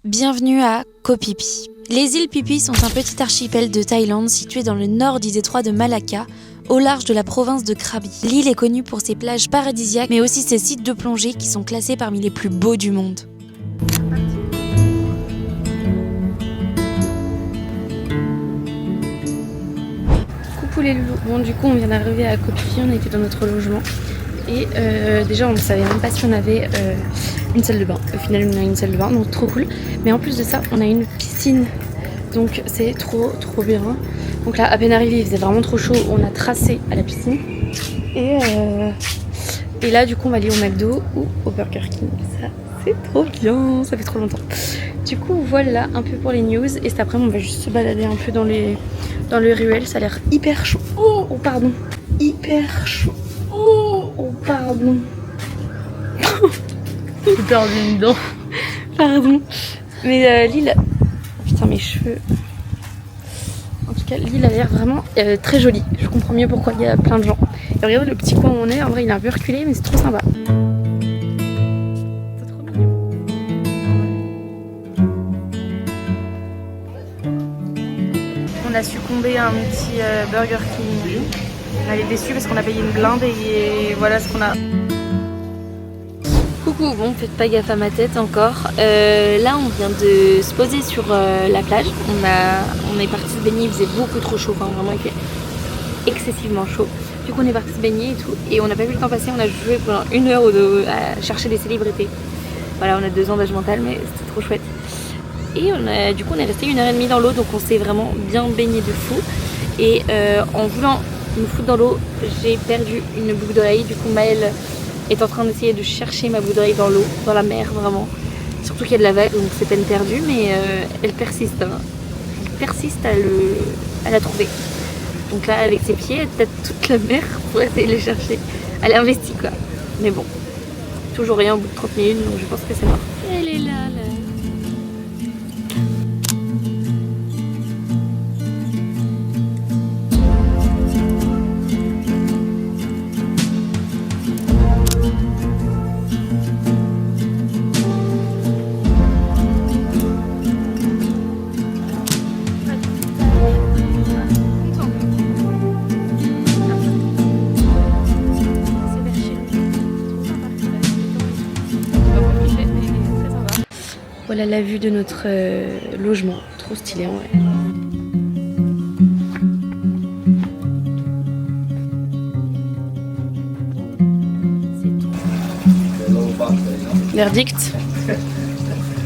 Bienvenue à Koh Phi Phi. Les îles Phi Phi sont un petit archipel de Thaïlande situé dans le nord du détroit de Malacca, au large de la province de Krabi. L'île est connue pour ses plages paradisiaques, mais aussi ses sites de plongée qui sont classés parmi les plus beaux du monde. Coucou les loulous. Bon, du coup, on vient d'arriver à Koh Phi Phi, on était dans notre logement. Et déjà, on ne savait même pas si on avait une salle de bain. Au final, on a une salle de bain, donc trop cool. Mais en plus de ça, on a une piscine. Donc c'est trop bien. Donc là, à peine arrivé, il faisait vraiment trop chaud. On a tracé à la piscine. Et là, du coup, on va aller au McDo ou au Burger King. Ça, c'est trop bien. Ça fait trop longtemps. Du coup, voilà un peu pour les news. Et cet après-midi, on va juste se balader un peu dans le ruelle. Ça a l'air hyper chaud. Oh, pardon. Hyper chaud. Oh, pardon. J'ai perdu une dent. Pardon. Mais l'île... Putain, mes cheveux. En tout cas, l'île a l'air vraiment très jolie. Je comprends mieux pourquoi il y a plein de gens. Et regardez le petit coin où on est. En vrai, il est un peu reculé, mais c'est trop sympa. C'est trop mignon. On a succombé à un petit Burger King. On est déçus parce qu'on a payé une blinde et voilà ce qu'on a. Coucou, bon, faites pas gaffe à ma tête encore. Là, on vient de se poser sur la plage. On est parti se baigner, il faisait beaucoup trop chaud. Enfin, vraiment, il fait excessivement chaud. Du coup, on est parti se baigner et tout. Et on n'a pas vu le temps passer. On a joué pendant 1 heure à chercher des célébrités. Voilà, on a 2 ans d'âge mental, mais c'était trop chouette. Et du coup, on est resté 1h30 dans l'eau. Donc, on s'est vraiment bien baigné de fou. Et en voulant me foutre dans l'eau, j'ai perdu une boucle d'oreille. Du coup, Maëlle est en train d'essayer de chercher ma boucle d'oreille dans l'eau, dans la mer vraiment. Surtout qu'il y a de la vague, donc c'est peine perdue, mais elle persiste. Hein. Elle persiste à la trouver. Donc là, avec ses pieds, elle tâte toute la mer pour essayer de les chercher. Elle est investie quoi. Mais bon, toujours rien au bout de 30 minutes, donc je pense que c'est mort. Elle est là. Voilà la vue de notre logement, trop stylé en vrai. Verdict.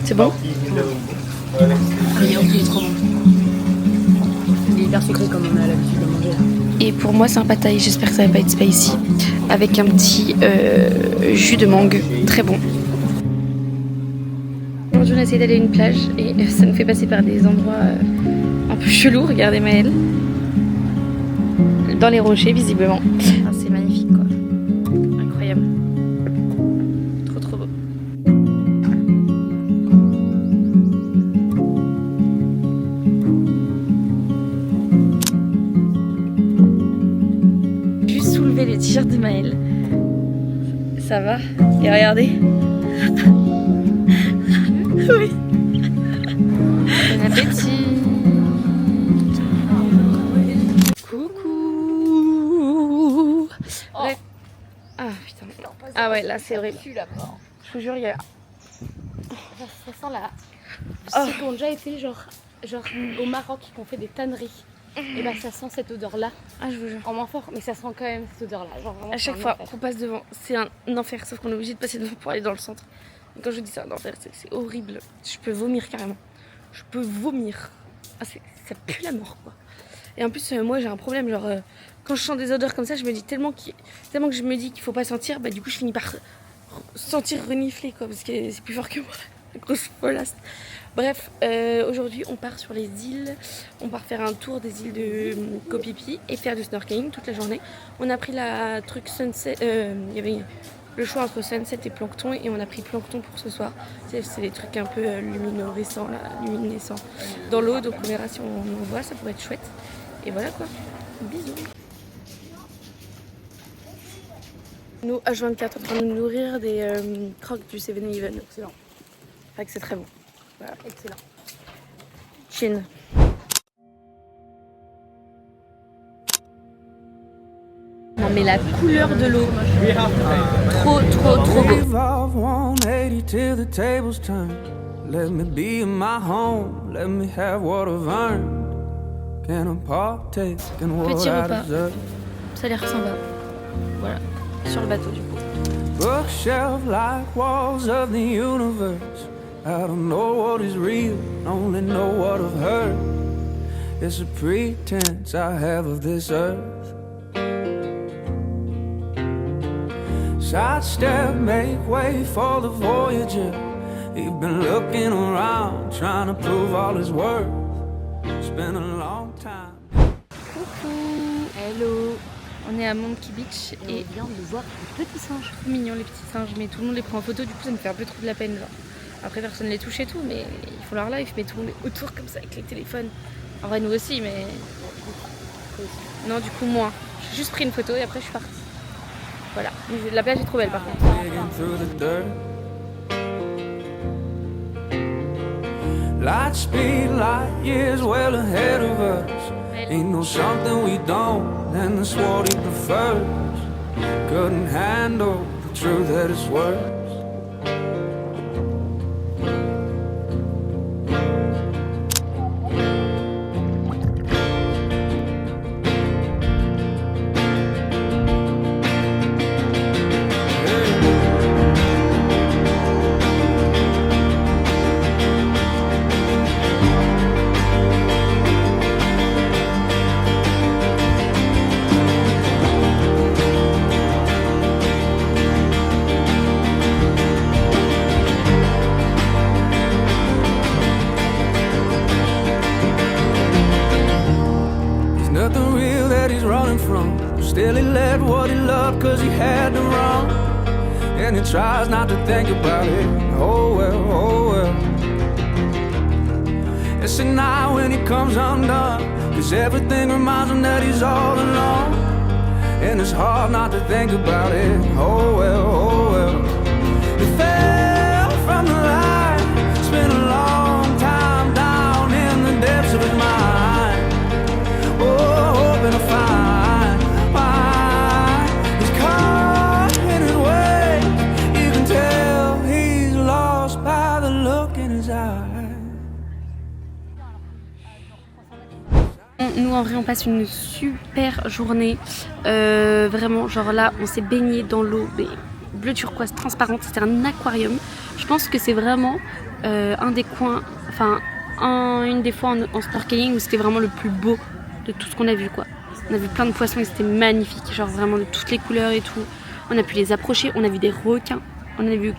C'est bon? Il est trop bon. Il est hyper sucré comme on a l'habitude de manger. Et pour moi c'est un pad thaï, j'espère que ça va pas être spicy. Avec un petit jus de mangue, très bon. Aujourd'hui on a essayé d'aller à une plage et ça nous fait passer par des endroits un peu chelous, regardez Maëlle. Dans les rochers visiblement. Ah, c'est magnifique quoi. Incroyable. Trop beau. Juste soulever le t-shirt de Maëlle. Ça va? Et regardez. Oui. Bon appétit. Coucou. Bref. Ah putain. Ah ouais, là c'est horrible. Je vous jure, il y a... Ça sent la... Ceux qui ont déjà été genre au Maroc, qui ont fait des tanneries. Et bah ça sent cette odeur-là. Ah je vous jure. En moins fort, mais ça sent quand même cette odeur-là. Genre vraiment, À chaque fois qu'on passe devant, c'est un enfer. Sauf qu'on est obligé de passer devant pour aller dans le centre. Et quand je dis ça, un enfer, c'est horrible. Je peux vomir carrément. Je peux vomir. Ah, ça pue la mort quoi. Et en plus, moi j'ai un problème. Genre, quand je sens des odeurs comme ça, je me dis tellement que je me dis qu'il faut pas sentir, bah du coup je finis par sentir renifler quoi. Parce que c'est plus fort que moi. La grosse folasse. Bref, aujourd'hui on part sur les îles, on part faire un tour des îles de Koh Phi Phi et faire du snorkeling toute la journée. On a pris la truc Sunset, il y avait le choix entre Sunset et Plancton et on a pris Plancton pour ce soir. C'est des trucs un peu luminescents dans l'eau, donc on verra si on en voit, ça pourrait être chouette. Et voilà quoi, bisous. Nous, H24, en train de nous nourrir des croques du 7-Eleven. Excellent. Fait que c'est très bon. Voilà. Excellent. Chine. Non mais la couleur de l'eau, trop beau. Evolve 180 till the tables turn. Let me be in my home. Let me have what I've earned. Can I partake in what Petit I repas. deserve? Ça a l'air sympa. Voilà, sur le bateau du coup. Bookshelf like walls of the universe. I don't know what is real, only know what I've heard. It's a pretense I have of this earth. Sidestep, make way for the voyager. He's been looking around, trying to prove all his worth. It's been a long time. Coucou, hello. On est à Monkey Beach et on vient de voir les petits singes. trop mignons les petits singes, mais tout le monde les prend en photo, du coup ça me fait un peu trop de la peine. Genre. Après personne ne les touche et tout, mais ils font leur live, mais tout le monde est autour comme ça avec les téléphones. En vrai nous aussi, mais non du coup moins. J'ai juste pris une photo et après je suis partie. Voilà, mais la plage est trop belle par contre. Digging through the dirt. Light speed, light years well ahead of us. Ain't no something we don't, and that's what he prefers. Couldn't handle the truth that it's worth. Nothing real that he's running from. Still he led what he loved cause he had to run. And he tries not to think about it. Oh well, oh well. It's a night when he comes undone, cause everything reminds him that he's all alone. And it's hard not to think about it. Oh well, oh well. He fell from the light. Spent a long time down in the depths of his mind. Hoping to find why he's caught in his way. You can tell he's lost by the look in his eye. Nous en vrai on passe une super journée. Vraiment genre là on s'est baigné dans l'eau bleu turquoise transparente. C'était un aquarium. Je pense que c'est vraiment un des coins, enfin une des fois en snorkeling où c'était vraiment le plus beau de tout ce qu'on a vu quoi. On a vu plein de poissons et c'était magnifique, genre vraiment de toutes les couleurs et tout. On a pu les approcher, on a vu des requins, on en a vu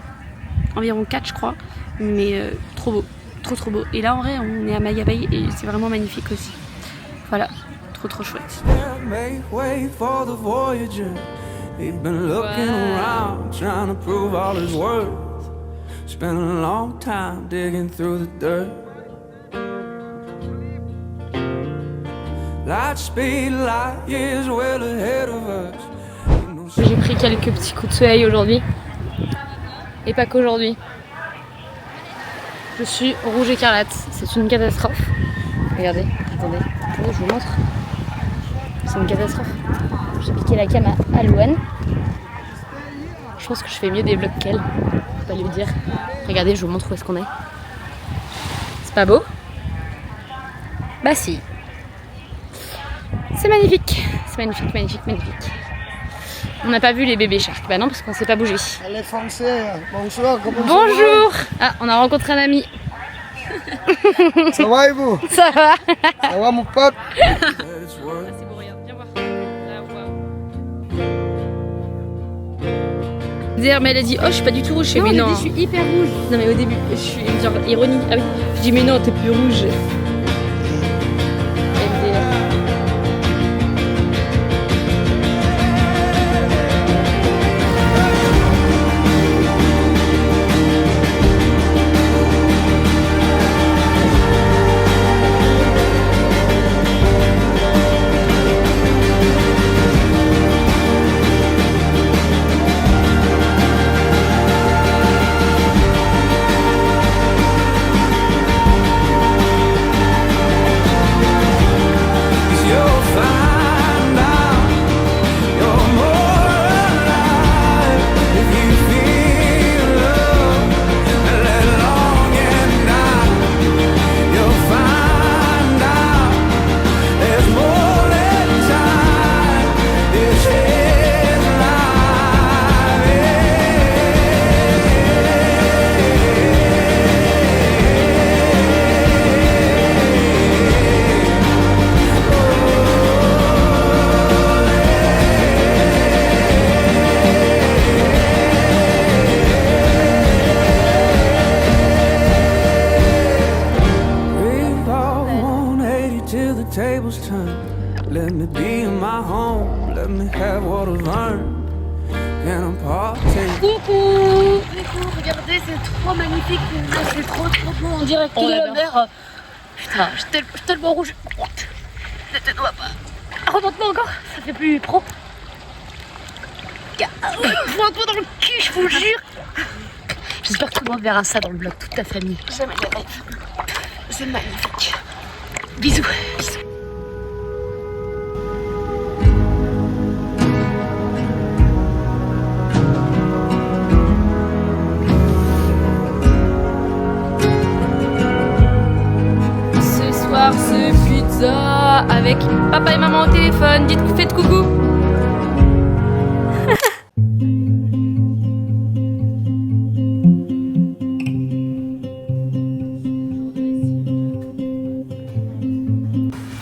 environ 4 je crois, mais trop beau, trop beau. Et là en vrai on est à Maya Bay et c'est vraiment magnifique aussi. Voilà, trop chouette. Make way for the voyager. He's been looking around, trying to prove all his worth. Spent a long time digging through the dirt. Light speed, light years well ahead of us. J'ai pris quelques petits coups de soleil aujourd'hui. Et pas qu'aujourd'hui. Je suis rouge écarlate. C'est une catastrophe. Regardez, attendez, je vous montre. C'est une catastrophe. J'ai piqué la cam à Louane. Je pense que je fais mieux des vlogs qu'elle. Faut pas lui dire. Regardez, je vous montre où est-ce qu'on est. C'est pas beau? Bah si. C'est magnifique. C'est magnifique. On n'a pas vu les bébés sharks. Bah non, parce qu'on s'est pas bougé. Elle est française. Bonsoir, comment Bonjour. Ah, on a rencontré un ami. ça va et vous? Ça va? Ça va mon pote? C'est beau, regarde, viens voir. Là, wow. Mais elle a dit, oh je suis pas du tout rouge. Non, mais non. je suis hyper rouge. Non mais au début, je suis genre ironique. Ah oui, je dis mais non, t'es plus rouge. tables turn. Let me be in my home, let me have what I've earned. And I'm parting. Coucou, regardez, c'est trop magnifique, c'est trop beau, on dirait que la mer. Putain, je suis tellement rouge. Ne te dois pas. Remonte-moi encore, ça fait plus pro. Prends-toi dans le cul, je vous jure. J'espère que tout le monde verra ça dans le vlog, toute ta famille. Jamais de la live. C'est magnifique. Bisous. Bisous. Ce soir, ce pizza avec papa et maman au téléphone. Faites coucou.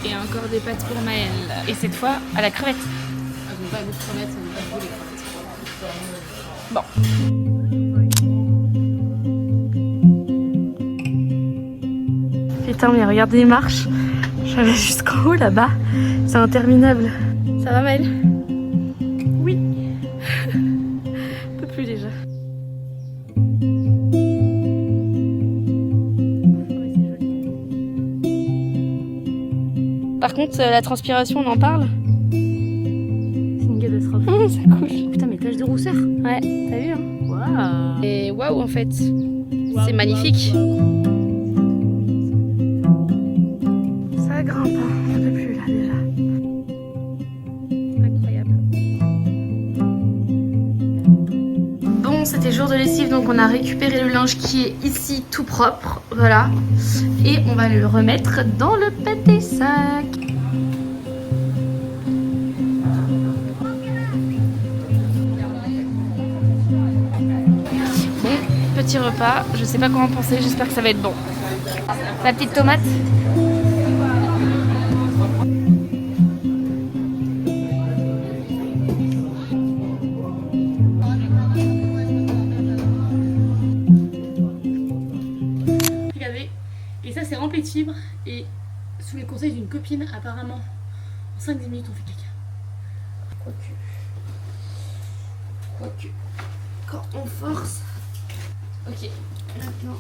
Et encore des pâtes pour Maëlle. Et cette fois à la crevette. Elles n'ont pas goût de crevette, elles n'ont pas goût les crevettes. Bon. Putain, mais regardez les marches. J'avais jusqu'en haut là-bas. C'est interminable. Ça va, Maëlle? Oui. Un peu plus déjà. Par contre, la transpiration, on en parle? C'est une catastrophe. Ça coule. Putain, mais tache de rousseur. Ouais, t'as vu, hein? Waouh. Et waouh, en fait. C'est magnifique. Ça grimpe, hein. On peut plus là déjà. Incroyable. Bon, c'était jour de lessive, donc on a récupéré le linge qui est ici tout propre. Voilà. Et on va le remettre dans le pâté sac. Bon, petit repas. Je sais pas comment penser, j'espère que ça va être bon. La petite tomate. Regardez, et ça c'est rempli de fibres et sous les conseils d'une copine apparemment en 5-10 minutes on fait caca. Quoique, quand on force. Ok, maintenant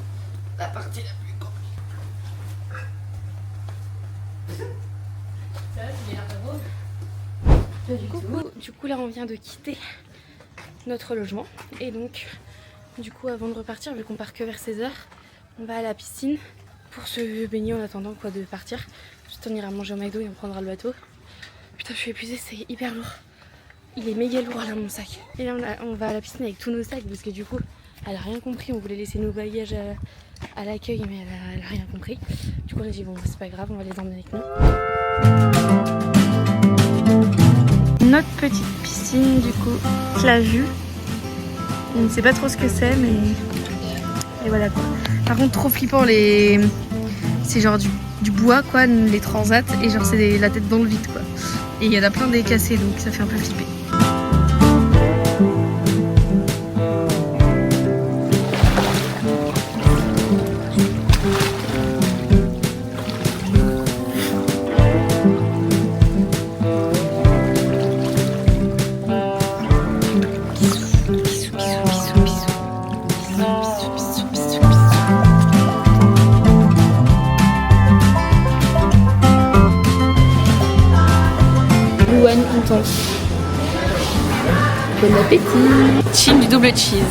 la partie la plus compliquée. Du coup, là, on vient de quitter notre logement. Et donc, du coup, avant de repartir, vu qu'on part que vers 16h, on va à la piscine pour se baigner en attendant quoi de partir. Ensuite, on ira manger au McDo et on prendra le bateau. Putain, je suis épuisée, c'est hyper lourd. Il est méga lourd là, mon sac. Et là, on va à la piscine avec tous nos sacs parce que du coup, elle a rien compris. On voulait laisser nos bagages à l'accueil, mais elle a rien compris. Du coup, on a dit, bon, c'est pas grave, on va les emmener avec nous. Notre petite piscine, du coup, plage-vue. On ne sait pas trop ce que c'est, mais. Et voilà quoi. Par contre, trop flippant, c'est genre du bois, quoi, les transats, et genre, c'est la tête dans le vide, quoi. Et il y en a plein des cassés, donc ça fait un peu flipper. Intense. Bon appétit. Team du double cheese.